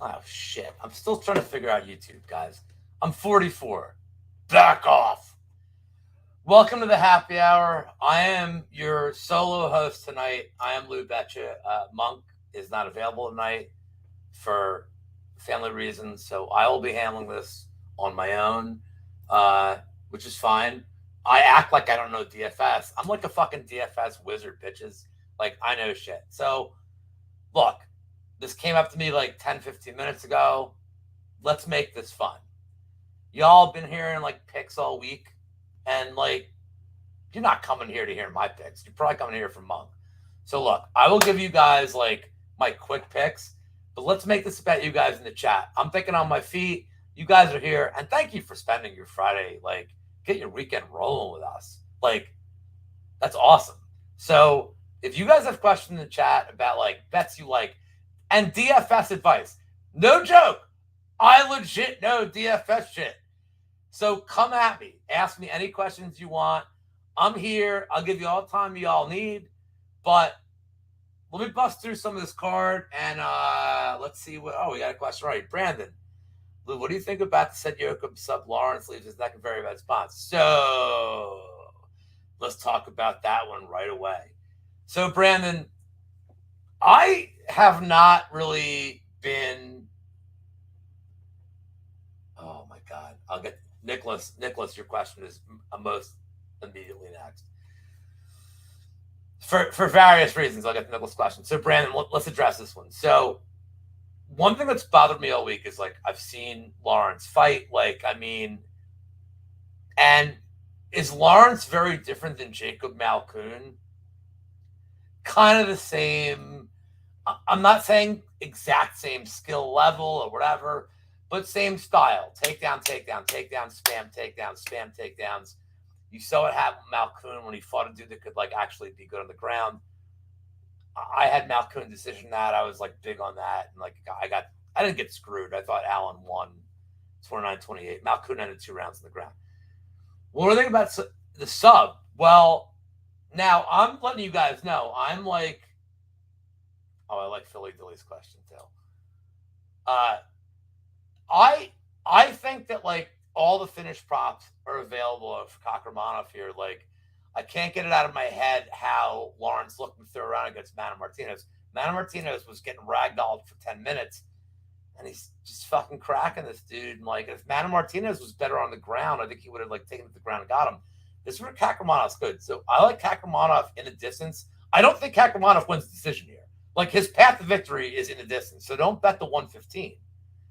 Oh, shit. I'm still trying to figure out YouTube, guys. I'm 44. Back off. Welcome to the happy hour. I am your solo host tonight. I am Lou Betya. Monk is not available tonight for family reasons, so I will be handling this on my own, which is fine. I act like I don't know DFS. I'm like a fucking DFS wizard, bitches. Like, I know shit. So, look, this came up to me like 10, 15 minutes ago. Let's make this fun. Y'all been hearing like picks all week, and like, you're not coming here to hear my picks. You're probably coming here for Monk. So look, I will give you guys like my quick picks, but let's make this about you guys in the chat. I'm thinking on my feet. You guys are here, and thank you for spending your Friday. Like, get your weekend rolling with us. Like, that's awesome. So if you guys have questions in the chat about like bets you like and DFS advice, no joke, I legit know DFS shit. So come at me. Ask me any questions you want. I'm here. I'll give you all the time you all need. But let me bust through some of this card and let's see what. Oh, we got a question. All right, Brandon. Lou, what do you think about the said Joachim sub Lawrence leaves his neck in very bad spots? So let's talk about that one right away. So, Brandon, I have not really been. Oh my God. I'll get Nicholas. Nicholas, your question is most immediately next. For various reasons, I'll get the Nicholas question. So, Brandon, let's address this one. So, one thing that's bothered me all week is like I've seen Lawrence fight. Like, I mean, and is Lawrence very different than Jacob Malkoun? Kind of the same. I'm not saying exact same skill level or whatever, but same style. Takedown, takedown, takedown, spam, takedown, spam, takedowns. You saw it happen with Malkoun when he fought a dude that could like actually be good on the ground. I had Malkoun decision that. I was like big on that. And like I didn't get screwed. I thought Allen won 29-28. Malkoun ended 2 rounds on the ground. What do I think about the sub? Well, now I'm letting you guys know. I'm like, oh, I like Philly Dilly's question too. I think that like all the finished props are available for Kakramanov here. Like, I can't get it out of my head how Lawrence looked and threw around against Manny Martinez. Manny Martinez was getting ragdolled for 10 minutes, and he's just fucking cracking this dude. And like, if Manny Martinez was better on the ground, I think he would have like taken it to the ground and got him. This is where Kakramanov's good. So I like Kakramanov in the distance. I don't think Kakramanov wins the decision here. Like, his path to victory is in the distance. So don't bet the 115.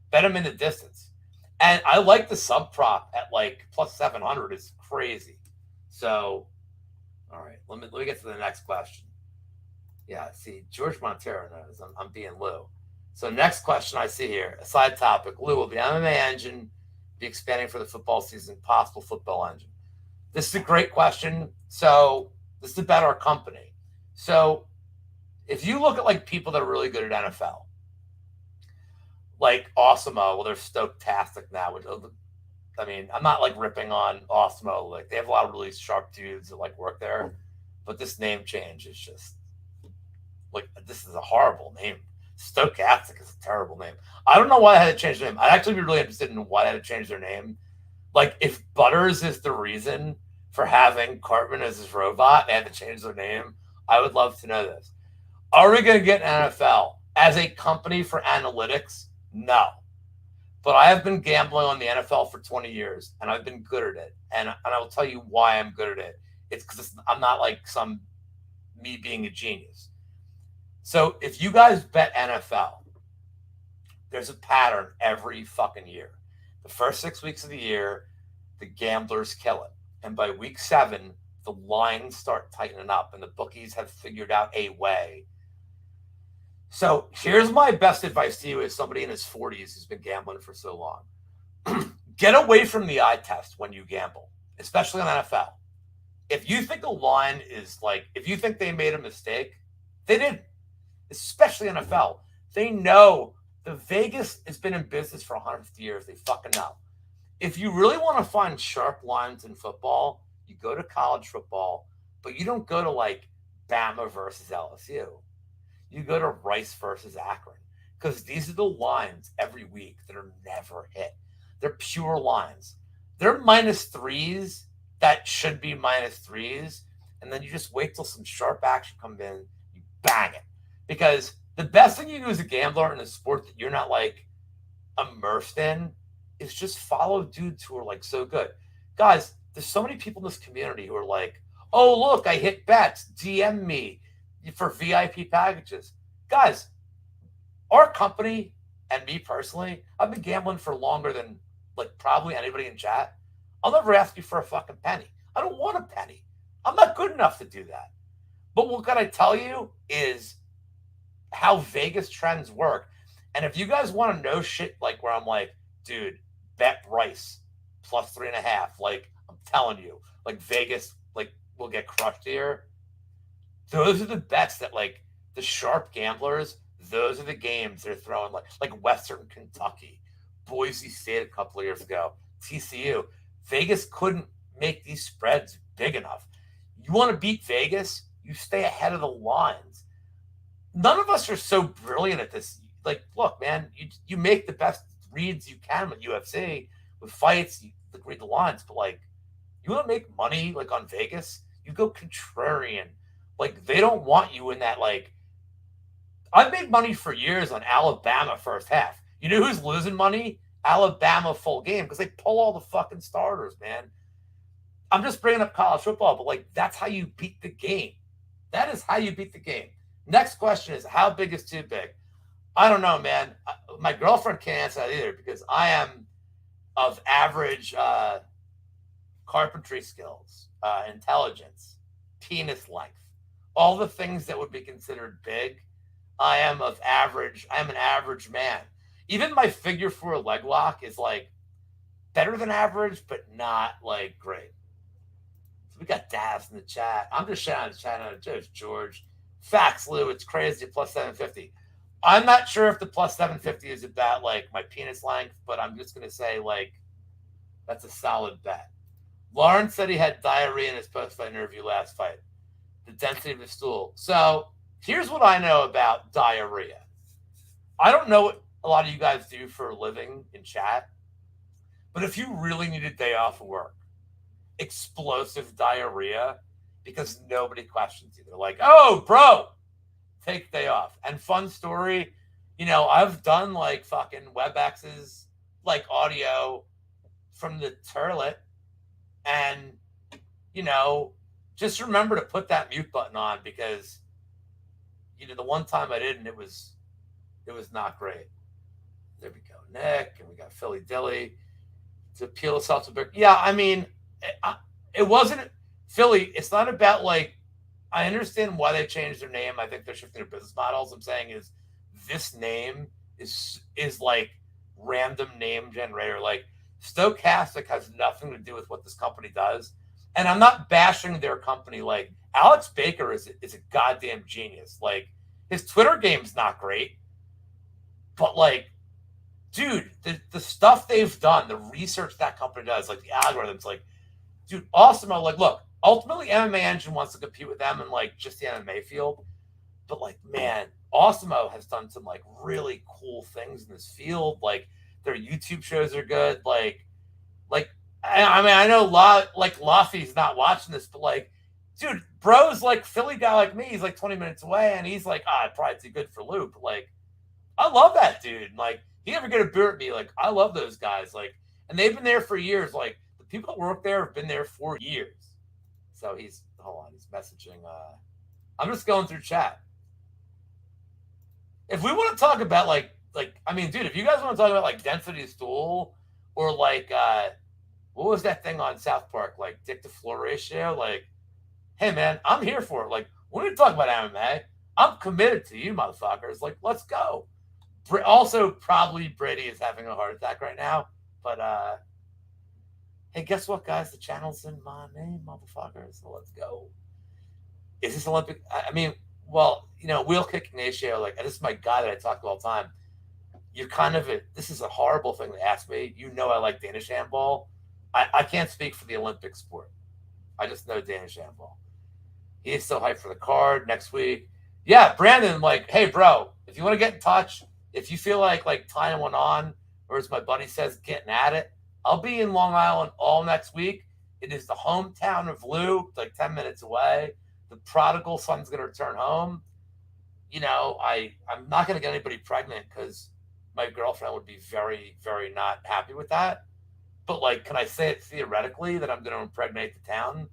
Bet him in the distance. And I like the sub prop at like plus 700 is crazy. So, all right, let me get to the next question. Yeah, see, George Montero knows I'm being Lou. So next question I see here, a side topic. Lou, will the MMA engine be expanding for the football season? Possible football engine. This is a great question. So this is about our company. So if you look at like people that are really good at NFL, like Osimo, well, they're Stoke-tastic now. I mean, I'm not like ripping on Osmo. Like, they have a lot of really sharp dudes that like work there, but this name change is just like, this is a horrible name. Stochastic is a terrible name. I don't know why I had to change their name. I'd actually be really interested in why I had to change their name. Like, if Butters is the reason for having Cartman as his robot, they had to change their name. I would love to know this. Are we going to get an NFL as a company for analytics? No. But I have been gambling on the NFL for 20 years, and I've been good at it. And I will tell you why I'm good at it. It's because I'm not like me being a genius. So if you guys bet NFL, there's a pattern every fucking year. The first 6 weeks of the year, the gamblers kill it. And by week 7, the lines start tightening up, and the bookies have figured out a way. So here's my best advice to you as somebody in his 40s who's been gambling for so long. Get away from the eye test when you gamble, especially on NFL. If you think a line is like, if you think they made a mistake, they didn't. Especially NFL. They know the Vegas has been in business for 150 years. They fucking know. If you really want to find sharp lines in football, you go to college football, but you don't go to like Bama versus LSU. You go to Rice versus Akron, because these are the lines every week that are never hit. They're pure lines. They're minus threes that should be minus threes, and then you just wait till some sharp action comes in, you bang it. Because the best thing you do as a gambler in a sport that you're not like immersed in is just follow dudes who are like so good. Guys, there's so many people in this community who are like, oh, look, I hit bets. DM me for VIP packages. Guys, our company and me personally, I've been gambling for longer than like probably anybody in chat. I'll never ask you for a fucking penny. I don't want a penny. I'm not good enough to do that. But what can I tell you is how Vegas trends work. And if you guys want to know shit like where I'm like, dude, bet Bryce plus 3.5, like I'm telling you, like Vegas, like will get crushed here. Those are the bets that like the sharp gamblers, those are the games they're throwing like Western Kentucky, Boise State a couple of years ago, TCU. Vegas couldn't make these spreads big enough. You want to beat Vegas, you stay ahead of the lines. None of us are so brilliant at this. Like, look, man, you make the best reads you can with UFC, with fights, you read the lines, but like, you want to make money like on Vegas, you go contrarian. Like, they don't want you in that, like, I've made money for years on Alabama first half. You know who's losing money? Alabama full game, because they pull all the fucking starters, man. I'm just bringing up college football, but like, that's how you beat the game. That is how you beat the game. Next question is, how big is too big? I don't know, man. My girlfriend can't answer that either because I am of average carpentry skills, intelligence, penis length, all the things that would be considered big. I am an average man. Even my figure 4 leg lock is like better than average, but not like great. So we got Daz in the chat. I'm just shouting out to George. Facts, Lou. It's crazy. Plus 750. I'm not sure if the plus 750 is about like my penis length, but I'm just going to say like that's a solid bet. Lawrence said he had diarrhea in his post-fight interview last fight. The density of the stool. So here's what I know about diarrhea. I don't know what a lot of you guys do for a living in chat, but if you really need a day off of work, explosive diarrhea, because nobody questions you. They're like, oh, bro, take a day off. And fun story, you know, I've done like fucking WebEx's like audio from the toilet, and, you know, just remember to put that mute button on because, you know, the one time I didn't, it was not great. There we go, Nick, and we got Philly Dilly to peel itself to big. Yeah, I mean, it wasn't Philly. It's not about like, I understand why they changed their name. I think they're shifting their business models. I'm saying is this name is like random name generator. Like Stochastic has nothing to do with what this company does. And I'm not bashing their company. Like Alex Baker is a goddamn genius. Like his Twitter game's not great, but like, dude, the stuff they've done, the research that company does, like the algorithms, like, dude, awesome. Like, look, ultimately MMA Engine wants to compete with them in like just the MMA field. But like, man, Awesemo has done some like really cool things in this field. Like their YouTube shows are good. Like, I mean, I know Laffy's not watching this, but like, dude, bro's like Philly guy like me. He's like 20 minutes away, and he's like, probably too good for Lou. But like, I love that dude. Like, he never get a beer at me. Like, I love those guys. Like, and they've been there for years. Like, the people that work there have been there for years. So he's messaging. I'm just going through chat. If we want to talk about like, I mean, dude, if you guys want to talk about like density of stool or like, what was that thing on South Park? Like dick to floor ratio? Like, hey man, I'm here for it. Like, when we talk about MMA, I'm committed to you motherfuckers. Like, let's go. Also, probably Brady is having a heart attack right now. But, hey, guess what, guys? The channel's in my name, motherfuckers. So let's go. Is this Olympic? I mean, well, you know, wheel kick Ignacio, like, this is my guy that I talk to all the time. You're kind of this is a horrible thing to ask me. You know I like Danish handball. I can't speak for the Olympic sport. I just know Danish handball. He is so hyped for the card next week. Yeah, Brandon, like, hey, bro, if you want to get in touch, If you feel like tying one on, or as my buddy says, getting at it, I'll be in Long Island all next week. It is the hometown of Lou, like 10 minutes away. The prodigal son's going to return home. I'm not going to get anybody pregnant because my girlfriend would be very, very not happy with that. But, can I say it theoretically that I'm going to impregnate the town?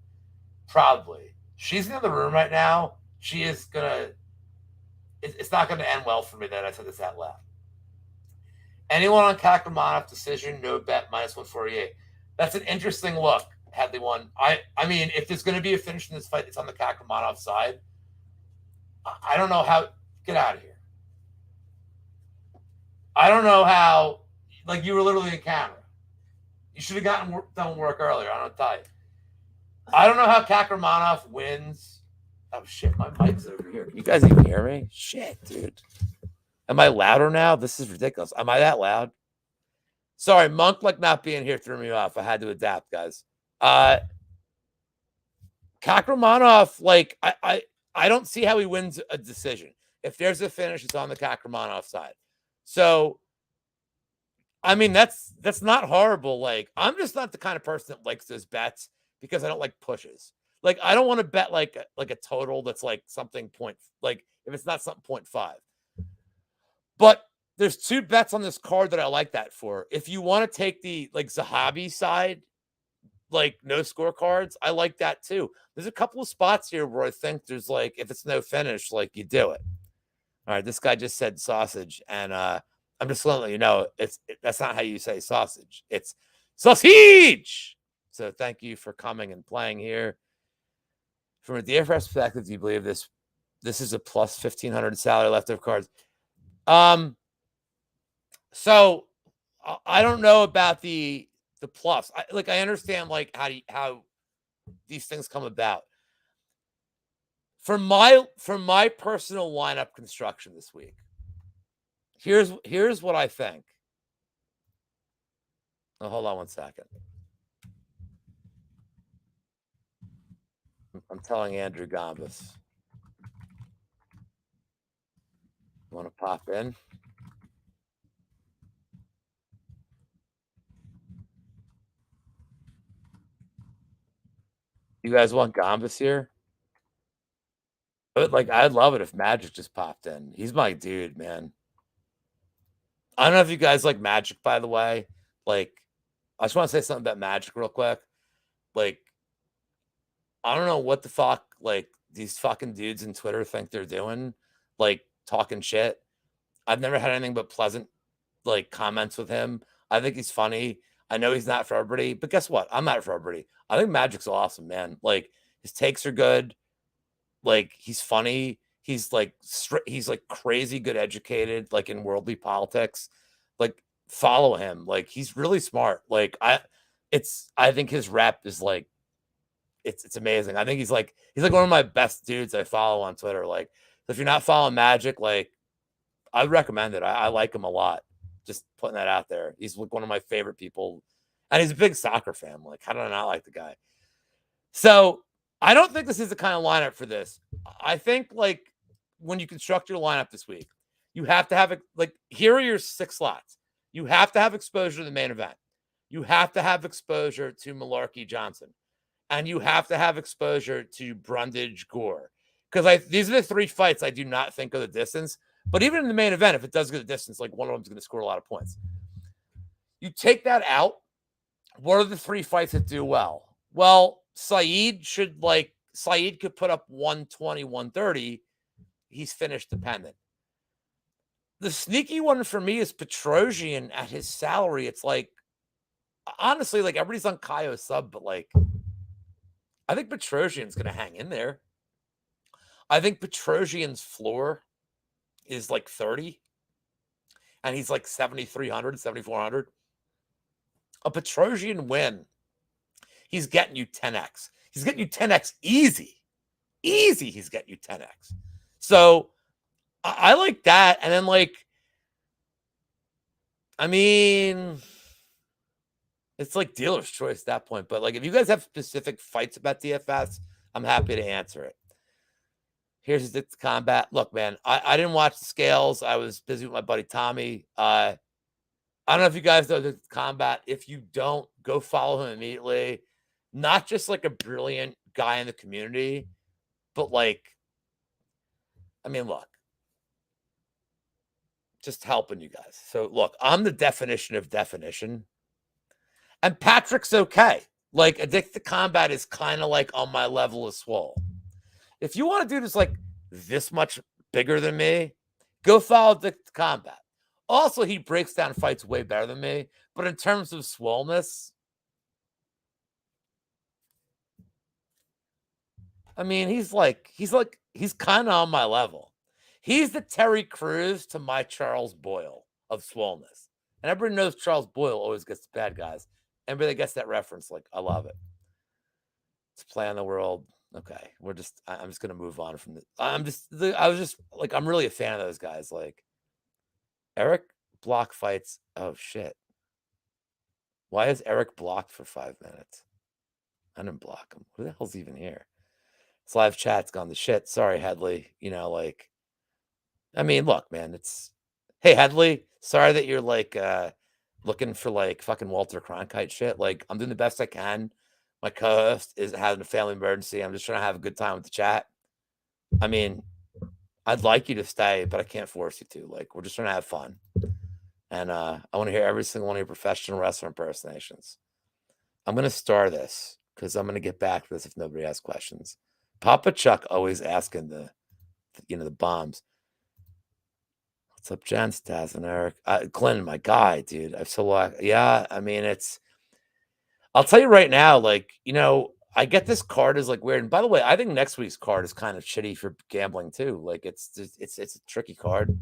Probably. She's in the other room right now. She is going to, it's not going to end well for me that I said this out loud. Anyone on Kakramanov decision, no bet, -148. That's an interesting look. Hadley won. I mean, if there's going to be a finish in this fight, it's on the Kakramanov side. I don't know how. Get out of here. I don't know how. You were literally in camera. You should have done work earlier. I don't tell you. I don't know how Kakramanov wins. Oh, shit. My mic's over here. Can you guys even hear me? Shit, dude. Am I louder now? This is ridiculous. Am I that loud? Sorry, Monk not being here threw me off. I had to adapt, guys. Kakramanov, I don't see how he wins a decision. If there's a finish, it's on the Kakramanov side. So, I mean, that's not horrible. I'm just not the kind of person that likes those bets because I don't like pushes. I don't want to bet like a total that's something if it's not something 0.5. But there's two bets on this card that I like that for. If you want to take the Zahabi side, no scorecards, I like that too. There's a couple of spots here where I think there's if it's no finish, you do it. All right, this guy just said sausage, and I'm just going to let you know that's not how you say sausage. It's sausage. So thank you for coming and playing here. From a DFS perspective, do you believe this is a plus 1,500 salary leftover cards? So I don't know about the plus. I understand how these things come about. For my personal lineup construction this week, here's what I think. Oh, hold on one second. I'm telling Andrew Gombas. Want to pop in? You guys want Gombas here? But I'd love it if Magic just popped in. He's my dude, man. I don't know if you guys like Magic, by the way. I just want to say something about Magic real quick. I don't know what the fuck these fucking dudes in Twitter think they're doing, talking shit. I've never had anything but pleasant comments with him. I think he's funny. I know he's not for everybody, but guess what? I'm not for everybody. I think Magic's awesome, man. His takes are good. He's funny. He's he's crazy good educated, in worldly politics. Follow him. He's really smart. I think his rep is it's amazing. I think he's one of my best dudes I follow on Twitter. If you're not following Magic, I'd recommend it. I like him a lot. Just putting that out there. He's one of my favorite people. And he's a big soccer fan. How do I not like the guy? So I don't think this is the kind of lineup for this. I think when you construct your lineup this week, you have to have it. Here are your 6 slots. You have to have exposure to the main event. You have to have exposure to Malarkey Johnson. And you have to have exposure to Brundage Gore. Because these are the 3 fights I do not think go the distance. But even in the main event, if it does go the distance, one of them is going to score a lot of points. You take that out. What are the 3 fights that do well? Well, Saeed could put up 120, 130. He's finish dependent. The sneaky one for me is Petrosian at his salary. It's honestly, everybody's on Kaio's sub, but I think Petrosian's going to hang in there. I think Petrosian's floor is 30, and he's 7,300, 7,400. A Petrosian win, he's getting you 10x. He's getting you 10x easy. Easy, he's getting you 10x. So I like that. And then I mean, it's dealer's choice at that point. But if you guys have specific fights about DFS, I'm happy to answer it. Here's the combat. Look, man, I didn't watch the scales. I was busy with my buddy Tommy. I don't know if you guys know the combat. If you don't, go follow him immediately. Not just like a brilliant guy in the community, but like, I mean, look, just helping you guys. So look, I'm the definition of definition. And Patrick's okay. Like, Addicted to Combat is kind of like on my level of swole. If you want to do this like this much bigger than me, go follow Addicted to Combat. Also, he breaks down fights way better than me. But in terms of swollenness, I mean, he's kind of on my level. He's the Terry Crews to my Charles Boyle of swollenness. And everybody knows Charles Boyle always gets the bad guys. Everybody that gets that reference, like, I love it. It's play on the world. Okay, I'm just gonna move on from this. I'm really a fan of those guys. Like, Eric block fights. Oh shit. Why is Eric blocked for 5 minutes? I didn't block him. Who the hell's even here? This live chat's gone to shit. Sorry, Headley. I mean, look, man, hey, Headley, sorry that you're looking for like fucking Walter Cronkite shit. Like, I'm doing the best I can. My co-host is having a family emergency. I'm just trying to have a good time with the chat. I mean, I'd like you to stay, but I can't force you to. Like, we're just trying to have fun. And I want to hear every single one of your professional wrestler impersonations. I'm going to star this because I'm going to get back to this if nobody has questions. Papa Chuck always asking the bombs. What's up, Jen, Stas, and Eric? Glenn, my guy, dude. Yeah, I mean, I'll tell you right now, I get this card is like weird. And by the way, I think next week's card is kind of shitty for gambling too. Like, it's a tricky card.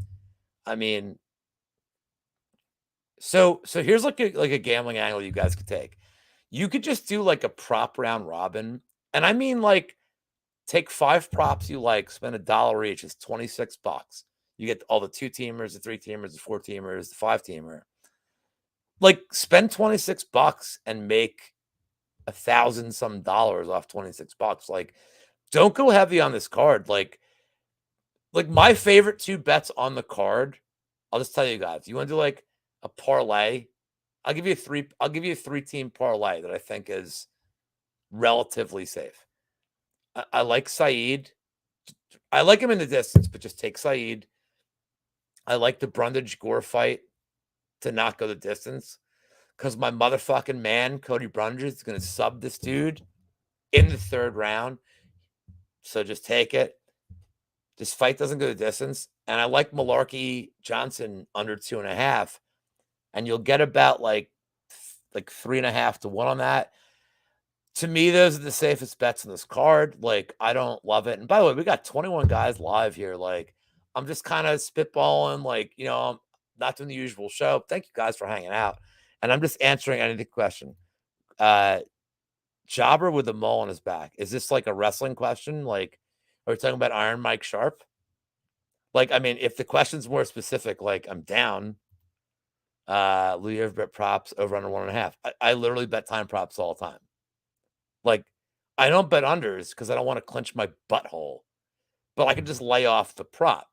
I mean, so here's like a gambling angle you guys could take. You could just do like a prop round robin, and I mean, like, take 5 props you like, spend $1 each. It's $26. You get all the 2-teamers, the 3-teamers, the 4-teamers, the 5-teamer. Like, spend $26 and make $1,000 some dollars off $26. Like, don't go heavy on this card. Like my favorite 2 bets on the card, I'll just tell you guys. You want to do like a parlay? I'll give you a 3-team parlay that I think is relatively safe. I like Saeed. I like him in the distance, but just take Saeed. I like the Brundage Gore fight to not go the distance because my motherfucking man, Cody Brundage, is going to sub this dude in the 3rd round. So just take it. This fight doesn't go the distance. And I like Malarkey Johnson under 2.5. And you'll get about like 3.5 to 1 on that. To me, those are the safest bets in this card. Like, I don't love it. And by the way, we got 21 guys live here. Like, I'm just kind of spitballing. Like, I'm not doing the usual show. Thank you guys for hanging out. And I'm just answering any question. Jobber with a mole on his back. Is this like a wrestling question? Like, are we talking about Iron Mike Sharp? Like, I mean, if the question's more specific, like, I'm down. Lou, you ever bet props over under 1.5? I literally bet time props all the time. Like, I don't bet unders because I don't want to clench my butthole, but I can just lay off the prop.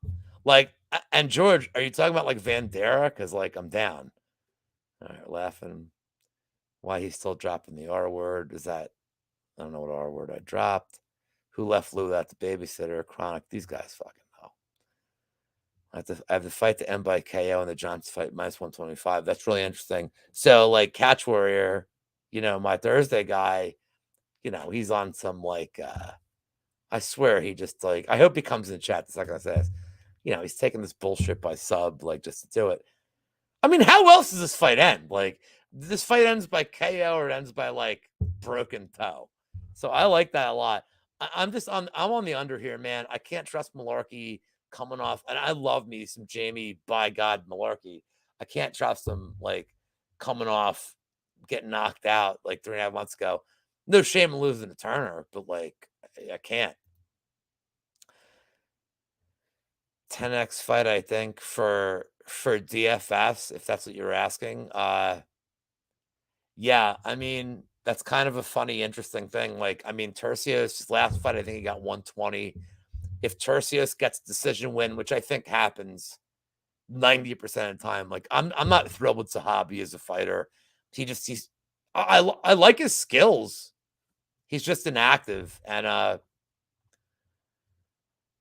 Like, and George, are you talking about like Vandera? Because like, I'm down. All right, laughing. Why he's still dropping the R word? Is that, I don't know what R word I dropped. Who left Lou at the babysitter? Chronic. These guys fucking know. I have to fight to end by KO and the Johnson fight -125. That's really interesting. So like Catch Warrior, my Thursday guy, he's on some like I swear he just like, I hope he comes in the chat. That's not gonna say this. He's taking this bullshit by sub, like, just to do it. I mean, how else does this fight end? Like, this fight ends by KO or it ends by like broken toe. So I like that a lot. I'm on the under here, man. I can't trust Malarkey coming off, and I love me some Jamie, by God, Malarkey. I can't trust him like coming off getting knocked out like 3.5 months ago. No shame in losing to Turner, but like, I can't. 10x fight, I think, for DFS, if that's what you're asking. Yeah, I mean, that's kind of a funny, interesting thing. Like, I mean, Tercio's last fight, I think he got 120. if Tercios gets a decision win, which I think happens 90% of the time, like I'm not thrilled with Zahabi as a fighter. I like his skills. He's just inactive. And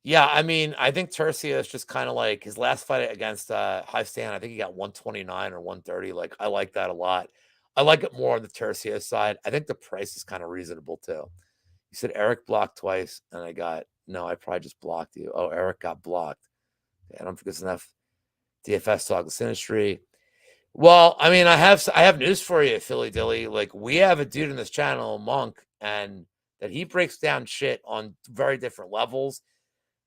yeah, I mean, I think Tercios just kind of like his last fight against High Stand, I think he got 129 or 130. Like, I like that a lot. I like it more on the Tercios side. I think the price is kind of reasonable too. You said Eric blocked twice, and I probably just blocked you. Oh, Eric got blocked. I don't think it's enough DFS talk this industry. Well, I mean, I have news for you, Philly Dilly. Like, we have a dude in this channel, Monk, and that he breaks down shit on very different levels,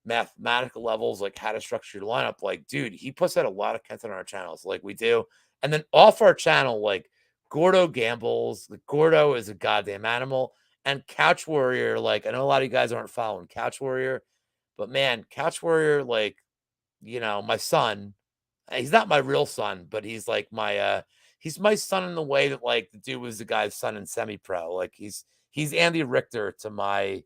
mathematical levels, like how to structure your lineup. Like, dude, he puts out a lot of content on our channels, like we do. And then off our channel, like Gordo gambles. Like, Gordo is a goddamn animal. And Couch Warrior, like, I know a lot of you guys aren't following Couch Warrior, but man, Couch Warrior, like, my son, he's not my real son, but he's like he's my son in the way that, like, the dude was the guy's son in semi-pro. Like, he's Andy Richter to my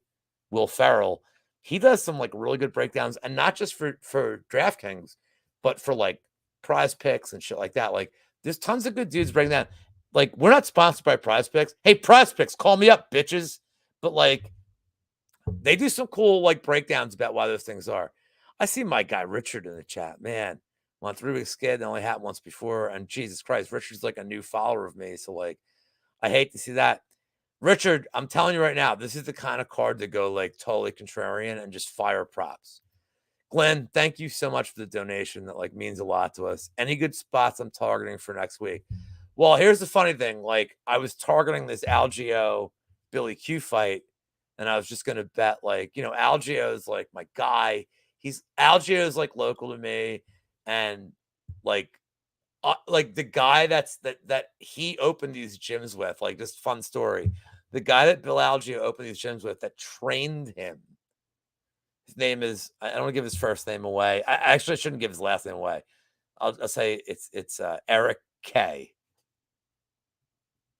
Will Ferrell. He does some like really good breakdowns, and not just for DraftKings, but for like Prize Picks and shit like that. Like, there's tons of good dudes breaking down. Like, we're not sponsored by Prize Picks. Hey, Prize Picks, call me up, bitches. But like, they do some cool like breakdowns about why those things are. I see my guy Richard in the chat. Man, I'm on 3 weeks skid. It only happened once before, and Jesus Christ, Richard's like a new follower of me. So like, I hate to see that. Richard, I'm telling you right now, this is the kind of card to go like totally contrarian and just fire props. Glenn, thank you so much for the donation. That like means a lot to us. Any good spots I'm targeting for next week? Well, here's the funny thing. Like, I was targeting this Algio Billy Q fight, and I was just going to bet, like, Algio is like my guy. Algio is like local to me. And like the guy that he opened these gyms with, like, just fun story. The guy that Bill Algio opened these gyms with, that trained him, his name is, I don't want to give his first name away. I actually shouldn't give his last name away. I'll say it's Eric K.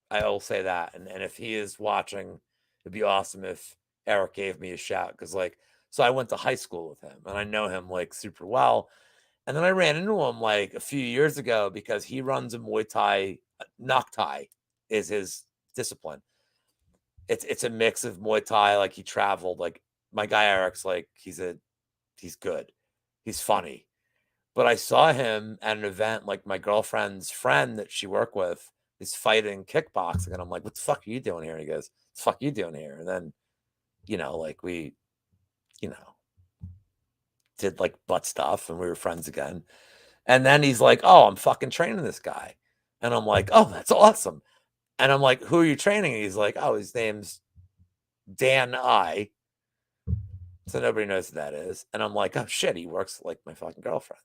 I will say that. And if he is watching, it'd be awesome if Eric gave me a shout. Cause like, so I went to high school with him, and I know him like super well. And then I ran into him like a few years ago because he runs a Muay Thai, Nok Thai is his discipline. It's a mix of Muay Thai. Like, he traveled. Like, my guy Eric's like, he's good. He's funny. But I saw him at an event, like my girlfriend's friend that she worked with is fighting kickboxing. And I'm like, what the fuck are you doing here? And he goes, what the fuck are you doing here? And then, like, we, did like butt stuff, and we were friends again. And then he's like, oh, I'm fucking training this guy. And I'm like, oh, that's awesome. And I'm like, who are you training? And he's like, oh, his name's Dan I. So nobody knows who that is. And I'm like, oh shit, he works like my fucking girlfriend.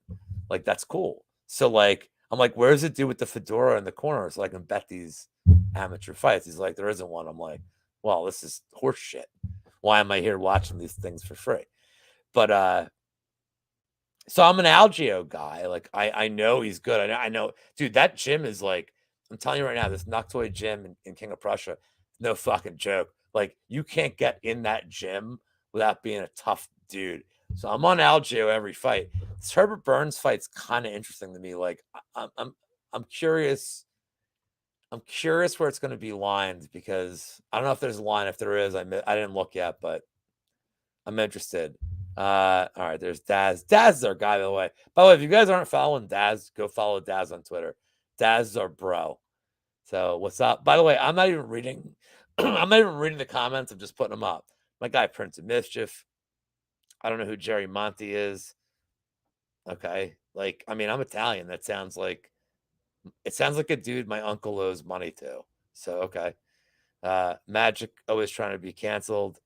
Like, that's cool. So like, I'm like, where's the dude with the fedora in the corner so I can bet these amateur fights? He's like, there isn't one. I'm like, well, this is horse shit. Why am I here watching these things for free? But so I'm an Algio guy. Like, I know he's good. I know, dude, that gym is like, I'm telling you right now, this Noctoid gym in King of Prussia, no fucking joke. Like, you can't get in that gym without being a tough dude. So I'm on Algio every fight. This Herbert Burns fight's kind of interesting to me. Like, I'm curious. I'm curious where it's going to be lined, because I don't know if there's a line. If there is, I didn't look yet, but I'm interested. All right, there's Daz. Daz is our guy, by the way. By the way, if you guys aren't following Daz, go follow Daz on Twitter. Daz is our bro. So what's up? By the way, I'm not even reading the comments. I'm just putting them up. My guy Prince of Mischief. I don't know who Jerry Monty is. Okay. Like, I mean, I'm Italian. It sounds like a dude my uncle owes money to. So okay. Magic always trying to get canceled.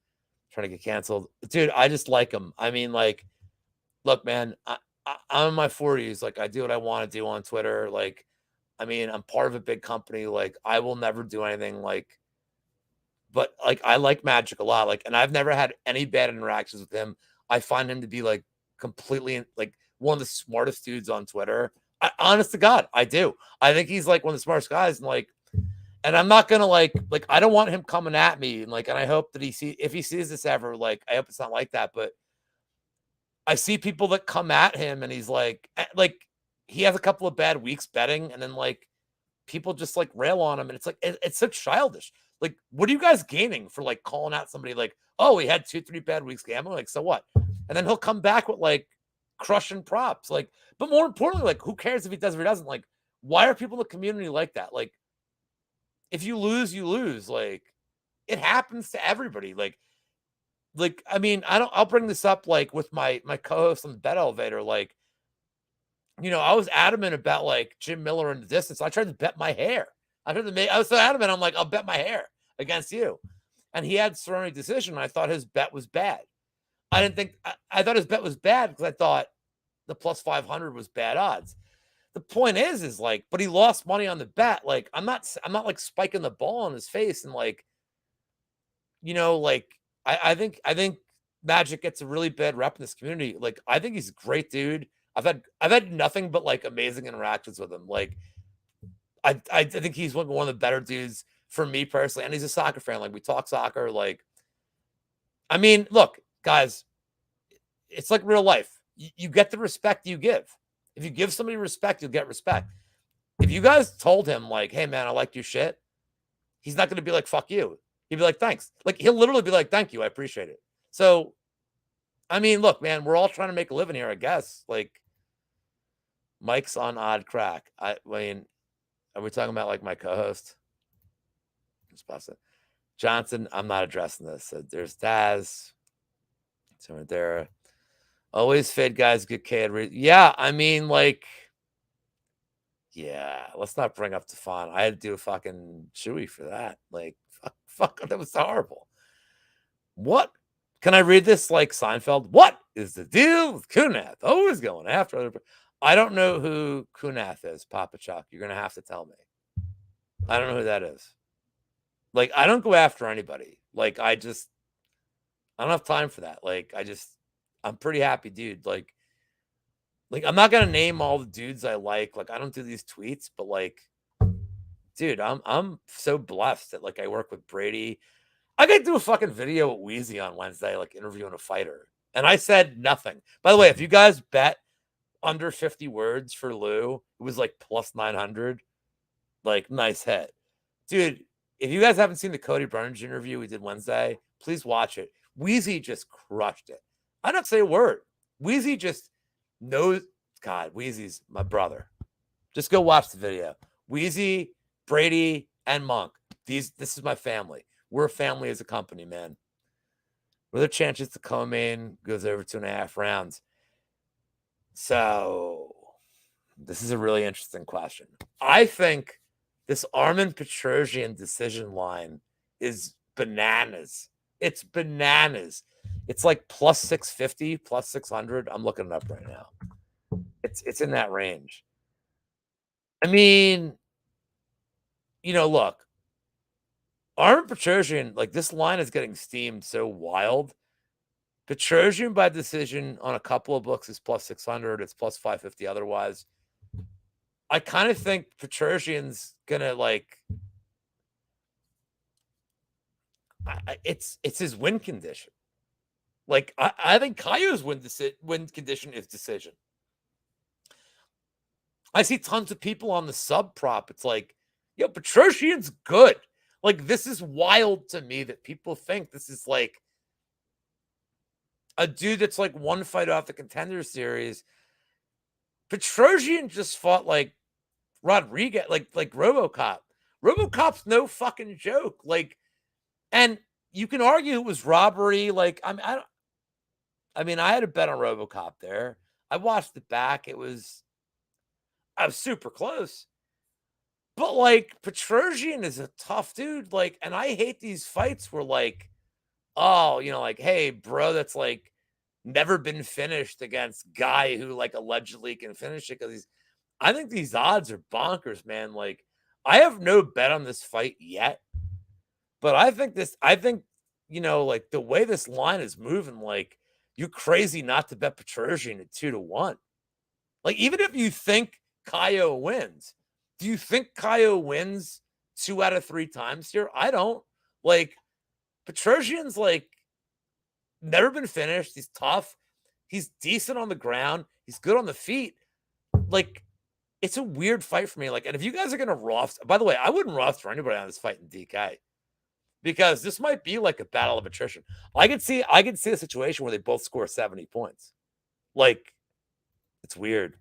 Dude, I just like him. I mean, like, look, man, I'm in my 40s. Like, I do what I want to do on Twitter. Like, I mean, I'm part of a big company. Like, I will never do anything like, but like, I like Magic a lot. Like, and I've never had any bad interactions with him. I find him to be like completely like one of the smartest dudes on Twitter. Honest to God, I do. I think he's like one of the smartest guys. And like, and I'm not gonna like I don't want him coming at me, and like, and I hope that if he sees this ever, like, I hope it's not like that. But I see people that come at him and he's like he has a couple of bad weeks betting and then like people just like rail on him and it's like it's so childish. Like, what are you guys gaining for like calling out somebody like, oh, he had 2-3 bad weeks gambling? Like, so what? And then he'll come back with like crushing props. Like, but more importantly, like, who cares if he does or he doesn't? Like, why are people in the community like that? Like, if you lose, you lose. Like, it happens to everybody. Like, I mean, I'll bring this up like with my co-host on the bet elevator. Like, I was adamant about like Jim Miller in the distance. I tried to bet my hair. I was so adamant. I'm like, I'll bet my hair against you. And he had Cerrone decision. And I thought his bet was bad. I thought his bet was bad because I thought the plus 500 was bad odds. The point is like, but he lost money on the bet. Like, I'm not like spiking the ball in his face and like, like I think Magic gets a really bad rep in this community. Like, I think he's a great dude. I've had nothing but like amazing interactions with him. Like, I think he's one of the better dudes for me personally, and he's a soccer fan. Like, we talk soccer. Like, I mean, look, guys, it's like real life. You get the respect you give. If you give somebody respect, you'll get respect. If you guys told him like, "Hey, man, I like your shit," he's not going to be like, "Fuck you." He'd be like, "Thanks." Like, he'll literally be like, "Thank you, I appreciate it." So, I mean, look, man, we're all trying to make a living here, I guess. Like, Mike's on odd crack. I mean, are we talking about like my co-host? Johnson, I'm not addressing this. So there's Daz. So right there. Always fade guys get kid. Yeah, I mean, like, yeah, let's not bring up Tefon. I had to do a fucking Chewy for that. Like, fuck, that was horrible. What? Can I read this like Seinfeld? What is the deal with Kunath? Always going after other. I don't know who Kunath is, Papa Chuck. You're going to have to tell me. I don't know who that is. Like, I don't go after anybody. Like, I don't have time for that. Like, I'm pretty happy, dude. Like, I'm not going to name all the dudes I like. Like, I don't do these tweets, but like, dude, I'm so blessed that like I work with Brady. I got to do a fucking video with Wheezy on Wednesday, like interviewing a fighter. And I said nothing. By the way, if you guys bet under 50 words for Lou, it was like plus 900. Like, nice hit. Dude, if you guys haven't seen the Cody Burns interview we did Wednesday, please watch it. Wheezy just crushed it. I don't say a word. Wheezy just knows. God, Wheezy's my brother. Just go watch the video. Wheezy, Brady, and Monk. This is my family. We're a family as a company, man. What are the chances the co-main goes over 2.5 rounds? So, this is a really interesting question. I think this Armin Petrosian decision line is bananas. It's bananas. It's like plus 650, plus 600. I'm looking it up right now. It's in that range. I mean, look, Armin Petrosian, like, this line is getting steamed so wild. Petrosian by decision on a couple of books is plus 600. It's plus 550 otherwise. I kind of think Petrosian's gonna like. It's his win condition. Like, I think Kaio's win condition is decision. I see tons of people on the sub prop. It's like, yo, Petrosian's good. Like, this is wild to me that people think this is like a dude that's like one fight off the Contender Series. Petrosian just fought like Rodriguez, like RoboCop. RoboCop's no fucking joke. Like, and you can argue it was robbery. Like, I had a bet on RoboCop there. I watched it back. I was super close. But like, Petrosian is a tough dude. Like, and I hate these fights where like, oh, like, hey, bro, that's like never been finished against guy who like allegedly can finish it because I think these odds are bonkers, man. Like, I have no bet on this fight yet, but I think like the way this line is moving, like, you're crazy not to bet Petrosian at 2-1. Like, even if you think Kaio wins, do you think Kaio wins 2 out of 3 times here? I don't. Like, Petrosian's like never been finished. He's tough. He's decent on the ground. He's good on the feet. Like, it's a weird fight for me. Like, and if you guys are gonna roster, by the way, I wouldn't roster anybody on this fight in DK because this might be like a battle of attrition. I could see a situation where they both score 70 points. Like, it's weird.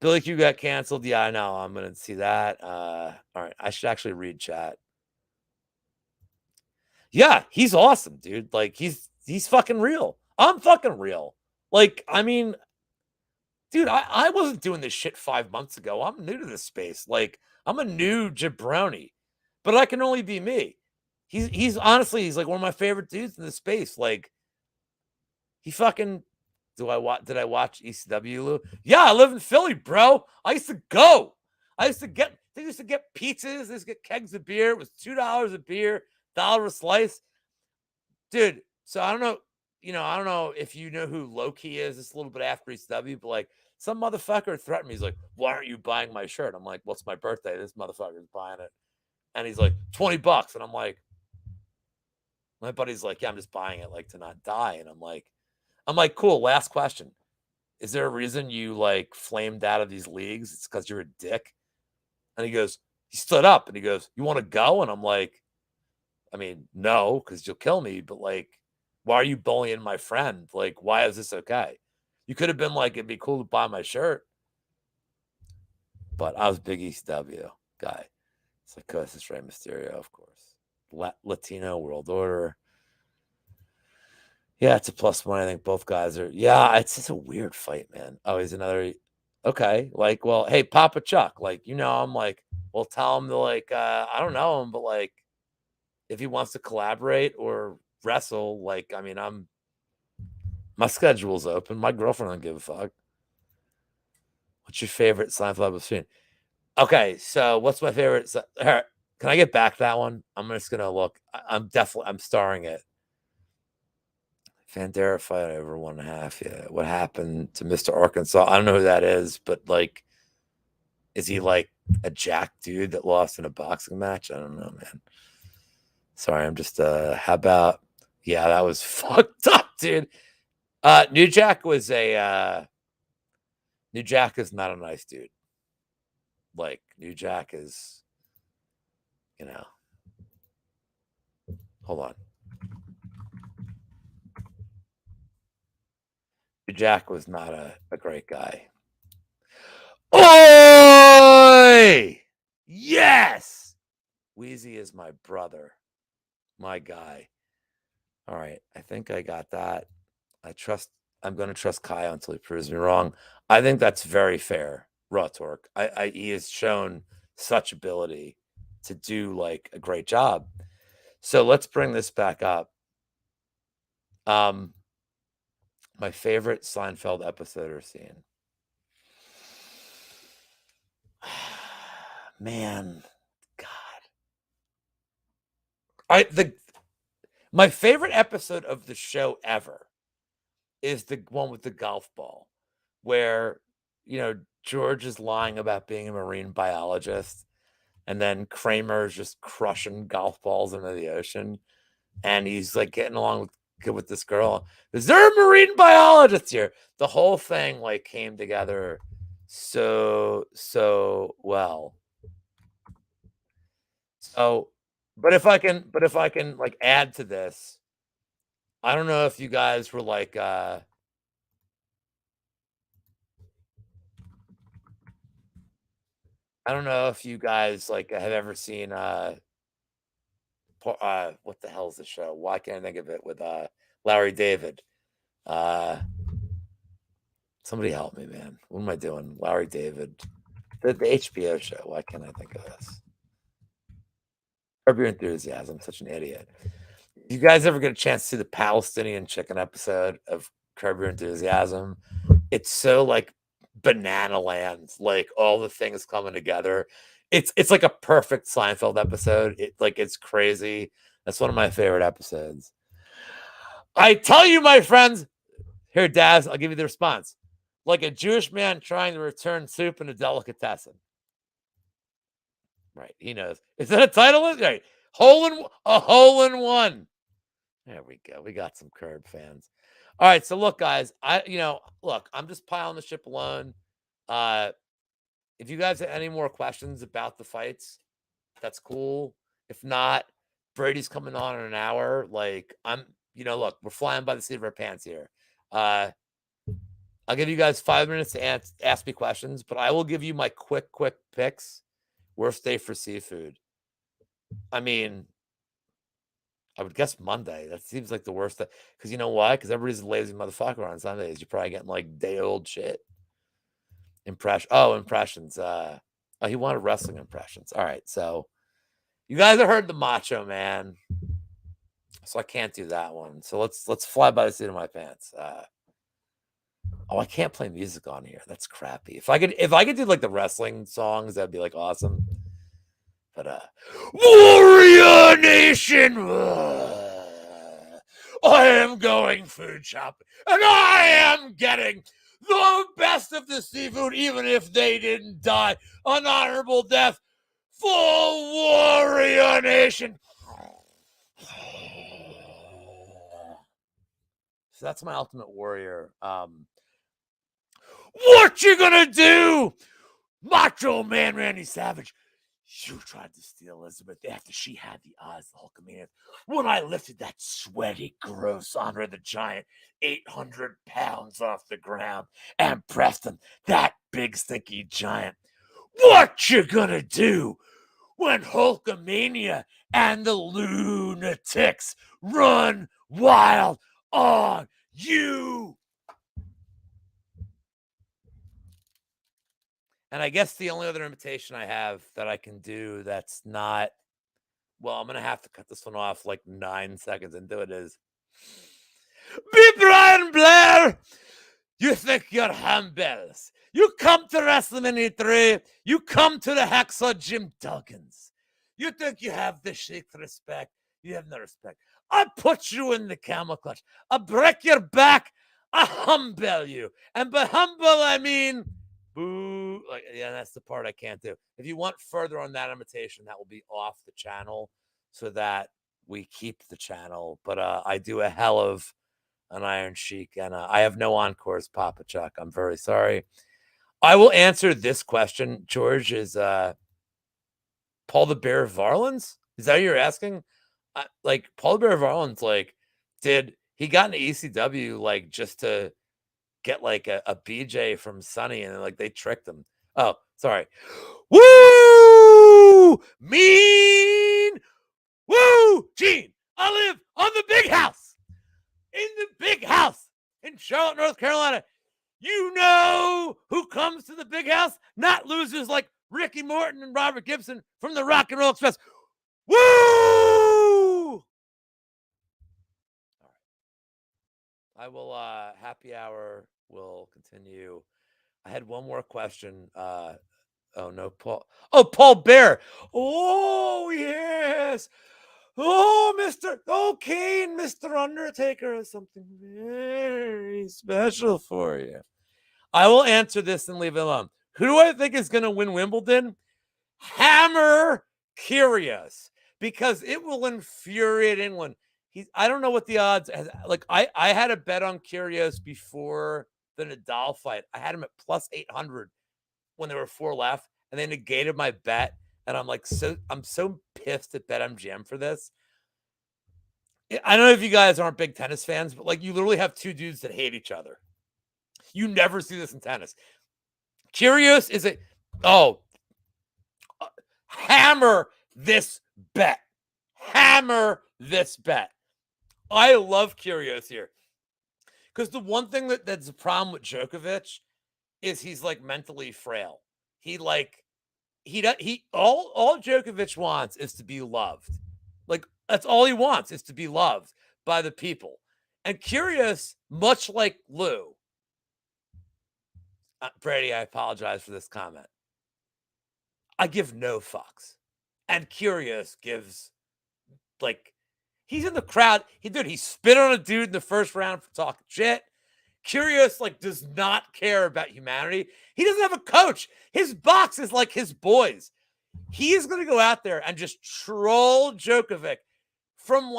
Billy Q got canceled. Yeah, I know. I'm gonna see that. All right, I should actually read chat. Yeah, he's awesome, dude. Like, he's fucking real. I'm fucking real. Like, I mean, dude, I wasn't doing this shit 5 months ago. I'm new to this space. Like, I'm a new jabroni, but I can only be me. He's honestly, he's like one of my favorite dudes in this space. Like, he fucking did I watch ECW, Lou? Yeah, I live in Philly, bro. I used to go. They used to get pizzas, they used to get kegs of beer. It was $2 a beer, $1 a slice. Dude, so I don't know, I don't know if you know who Loki is. It's a little bit after ECW, but like some motherfucker threatened me. He's like, "Why aren't you buying my shirt?" I'm like, "What's my birthday? This motherfucker's buying it." And he's like, $20. And I'm like, my buddy's like, "Yeah, I'm just buying it like to not die." And I'm like, cool. Last question. Is there a reason you like flamed out of these leagues? It's because you're a dick. And he stood up and he goes, "You want to go?" And I'm like, I mean, no, because you'll kill me. But like, why are you bullying my friend? Like, why is this okay? You could have been like, it'd be cool to buy my shirt. But I was big ECW guy. Psychosis, Rey Mysterio, of course. Latino World Order. Yeah, it's a plus one. I think both guys are. Yeah, it's just a weird fight, man. Oh, he's another. Okay, like, well, hey, Papa Chuck, like, I'm like, well, tell him to like, I don't know him, but like, if he wants to collaborate or wrestle, like, I mean, my schedule's open. My girlfriend don't give a fuck. What's your favorite Seinfeld episode? Okay, so what's my favorite? Can I get back that one? I'm just gonna look. I'm starring it. Fandera fight over 1.5. Yeah. What happened to Mr. Arkansas? I don't know who that is, but like, is he like a jack dude that lost in a boxing match? I don't know, man. Sorry, I'm just how about yeah, that was fucked up, dude. New Jack is not a nice dude. Like, New Jack is, hold on. New Jack was not a great guy. Oi! Yes! Wheezy is my brother. My guy. All right. I think I got that. I'm going to trust Kyle until he proves me wrong. I think that's very fair, Raw Torque. He has shown such ability to do like a great job. So let's bring this back up. My favorite Seinfeld episode or scene. Man, God. My favorite episode of the show ever is the one with the golf ball, where George is lying about being a marine biologist, and then Kramer is just crushing golf balls into the ocean, and he's like getting along with this girl. Is there a marine biologist here? The whole thing like came together so well. So, but if I can like add to this, I don't know if you guys were like I don't know if you guys like have ever seen what the hell is the show? Why can't I think of it with Larry David? Somebody help me, man. What am I doing? Larry David. The HBO show. Why can't I think of this? Curb Your Enthusiasm. I'm such an idiot. You guys ever get a chance to see the Palestinian chicken episode of Curb Your Enthusiasm? It's so like banana land, like all the things coming together. It's like a perfect Seinfeld episode. It's crazy. That's one of my favorite episodes. I tell you, my friends, here, Daz, I'll give you the response. Like a Jewish man trying to return soup in a delicatessen. Right, he knows. Is that a title? Right, a hole in one. There we go. We got some Curb fans. All right, so look, guys, I'm just piling the ship alone. If you guys have any more questions about the fights, that's cool. If not, Brady's coming on in an hour. Like, look, we're flying by the seat of our pants here. I'll give you guys 5 minutes to ask me questions, but I will give you my quick picks. Worst day for seafood. I mean, I would guess Monday. That seems like the worst day. Because you know why? Because everybody's a lazy motherfucker on Sundays. You're probably getting like day-old shit. Impressions. He wanted wrestling impressions. All right, so you guys have heard the Macho Man, so I can't do that one. So let's fly by the seat of my pants. I can't play music on here. That's crappy. If I could do like the wrestling songs, that'd be like awesome. But Warrior Nation, I am going food shopping, and I am getting the best of the seafood, even if they didn't die an honorable death for Warrior Nation. So that's my Ultimate Warrior. What you gonna do, Macho Man Randy Savage? You tried to steal Elizabeth after she had the odds, the Hulkamania. When I lifted that sweaty, gross Andre the Giant 800 pounds off the ground and pressed him, that big, stinky giant. What you gonna do when Hulkamania and the lunatics run wild on you? And I guess the only other imitation I have that I can do that's not, well, I'm going to have to cut this one off like 9 seconds into it is, be Brian Blair! You think you're humbles. You come to WrestleMania 3. You come to the Hacksaw Jim Duggins. You think you have the Sheik respect. You have no respect. I put you in the camel clutch. I break your back. I humble you. And by humble, I mean... boo. That's the part I can't do. If you want further on that imitation, that will be off the channel so that we keep the channel. But I do a hell of an Iron Sheik, and I have no encores, Papa Chuck. I'm very sorry. I will answer this question, George, is Paul the Bear Varlins? Is that what you're asking? Paul the Bear Varlins, did he got into ECW, just to get a BJ from Sunny, and they tricked him. Oh, sorry. Woo! Mean! Woo! Gene, I live on the big house. In the big house in Charlotte, North Carolina. You know who comes to the big house? Not losers like Ricky Morton and Robert Gibson from the Rock and Roll Express. Woo! All right. I will, happy hour will continue. I had one more question. Oh no, Paul. Oh, Paul Bear. Oh, yes. Oh, Kane, Mr. Undertaker has something very special for you. I will answer this and leave it alone. Who do I think is going to win Wimbledon? Hammer Kyrgios, because it will infuriate England. I don't know what the odds. I had a bet on Kyrgios before the Nadal fight. I had him at plus 800 when there were 4 left, and they negated my bet. And I'm so pissed at BetMGM for this. I don't know if you guys aren't big tennis fans, but you literally have 2 dudes that hate each other. You never see this in tennis. Kyrgios is hammer this bet. Hammer this bet. I love Kyrgios here. Because the one thing that's a problem with Djokovic is he's mentally frail. All Djokovic wants is to be loved. That's all he wants, is to be loved by the people. And Kyrgios, much like Lou, Brady, I apologize for this comment. I give no fucks. And Kyrgios gives, he's in the crowd. He spit on a dude in the first round for talking shit. Kyrgios, does not care about humanity. He doesn't have a coach. His box is like his boys. He is going to go out there and just troll Djokovic from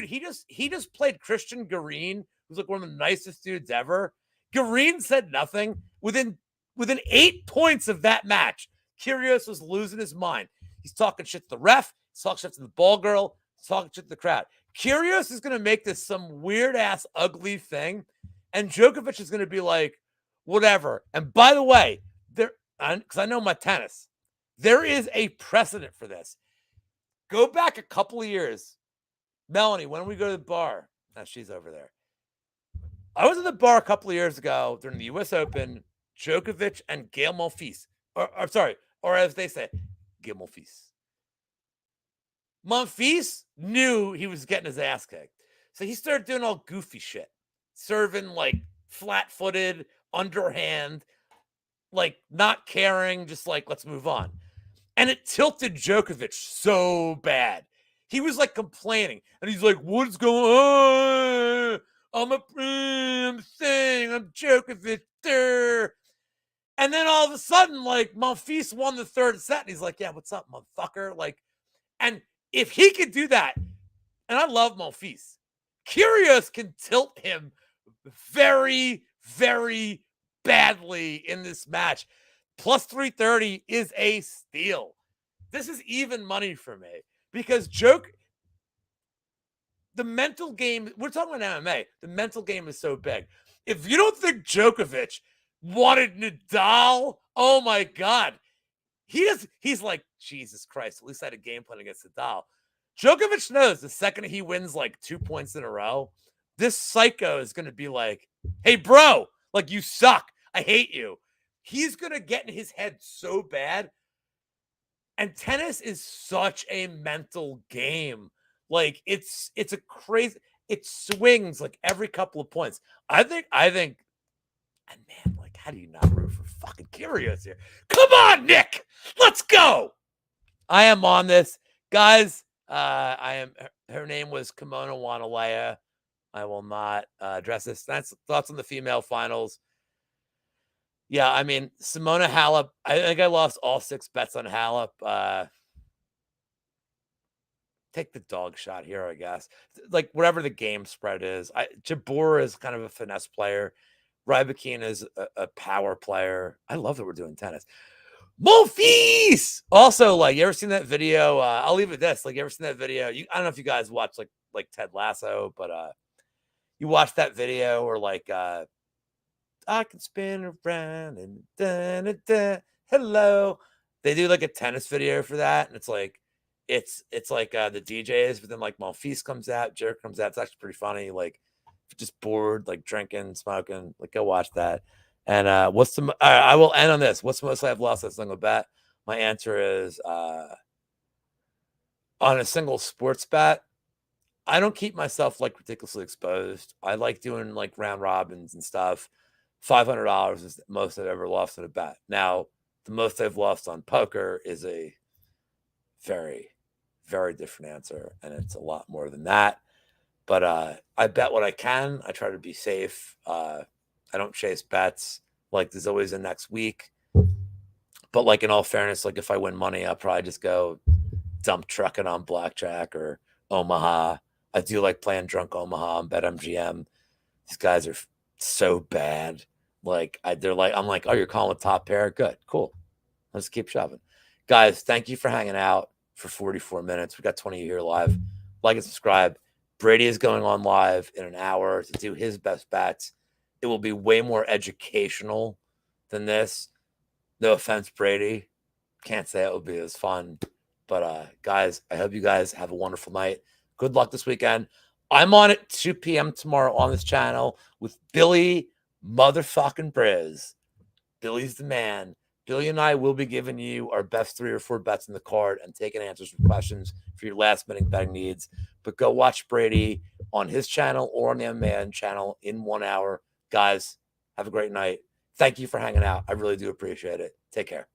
dude, he just played Christian Garin, who's like one of the nicest dudes ever. Garin said nothing. Within 8 points of that match, Kyrgios was losing his mind. He's talking shit to the ref. He's talking shit to the ball girl. He's talking shit to the crowd. Kyrgios is going to make this some weird-ass ugly thing, and Djokovic is going to be like, whatever. And by the way, because I know my tennis, there is a precedent for this. Go back a couple of years. Melanie, when we go to the bar, now she's over there. I was at the bar a couple of years ago during the U.S. Open, Djokovic and Gael Monfils, or as they say, Gael Monfils. Monfils knew he was getting his ass kicked. So he started doing all goofy shit, serving like flat-footed, underhand, like not caring, just like, let's move on. And it tilted Djokovic so bad. He was like complaining. And he's like, what's going on? I'm Djokovic there. And then all of a sudden, like, Monfils won the third set. And he's like, yeah, what's up, motherfucker? Like, and if he could do that, and I love Monfils, Kyrgios can tilt him very, very badly in this match. Plus 330 is a steal. This is even money for me because the mental game, we're talking about MMA, the mental game is so big. If you don't think Djokovic wanted Nadal, oh my God. He's like, Jesus Christ, at least I had a game plan against Nadal. Djokovic knows the second he wins like 2 points in a row, this psycho is going to be like, hey, bro, like you suck. I hate you. He's going to get in his head so bad. And tennis is such a mental game. Like it's a crazy, it swings like every couple of points. I think, and man, like, how do you not root for fucking Kyrgios here? Come on, Nick, let's go. I am on this, guys. Her name was Kimono Wanalea. I will not address this. That's thoughts on the female finals. Yeah, I mean, Simona Halep, I think I lost all 6 bets on Halep. Take the dog shot here, I guess. Like, whatever the game spread is. Jabeur is kind of a finesse player. Rybakina is a power player. I love that we're doing tennis. Monfils! Also, like, you ever seen that video? I'll leave it this. Like, you ever seen that video? I don't know if you guys watch, like Ted Lasso, but you watch that video or, like, I can spin around and hello. They do like a tennis video for that, and it's like the DJs, but then like Monfils comes out, Jerk comes out. It's actually pretty funny. Like, if you're just bored, like drinking, smoking, like go watch that. And I will end on this. What's the most I've lost at a single bet? My answer is on a single sports bet. I don't keep myself like ridiculously exposed. I like doing like round robins and stuff. $500 is the most I've ever lost in a bet. Now, the most I've lost on poker is a very, very different answer, and it's a lot more than that. But I bet what I can. I try to be safe. I don't chase bets. Like, there's always a next week. But, like, in all fairness, like, if I win money, I'll probably just go dump trucking on blackjack or Omaha. I do like playing drunk Omaha and BetMGM. These guys are so bad. Like, I'm like, oh, you're calling a top pair? Good, cool. Let's keep shoving. Guys, thank you for hanging out for 44 minutes. We got 20 of you here live. Like and subscribe. Brady is going on live in an hour to do his best bets. It will be way more educational than this. No offense, Brady. Can't say it will be as fun. But, guys, I hope you guys have a wonderful night. Good luck this weekend. I'm on at 2 p.m. tomorrow on this channel with Billy motherfucking Briz. Billy's the man. Billy and I will be giving you our best 3 or 4 bets in the card and taking answers from questions for your last-minute betting needs. But go watch Brady on his channel or on the MMA channel in 1 hour. Guys, have a great night. Thank you for hanging out. I really do appreciate it. Take care.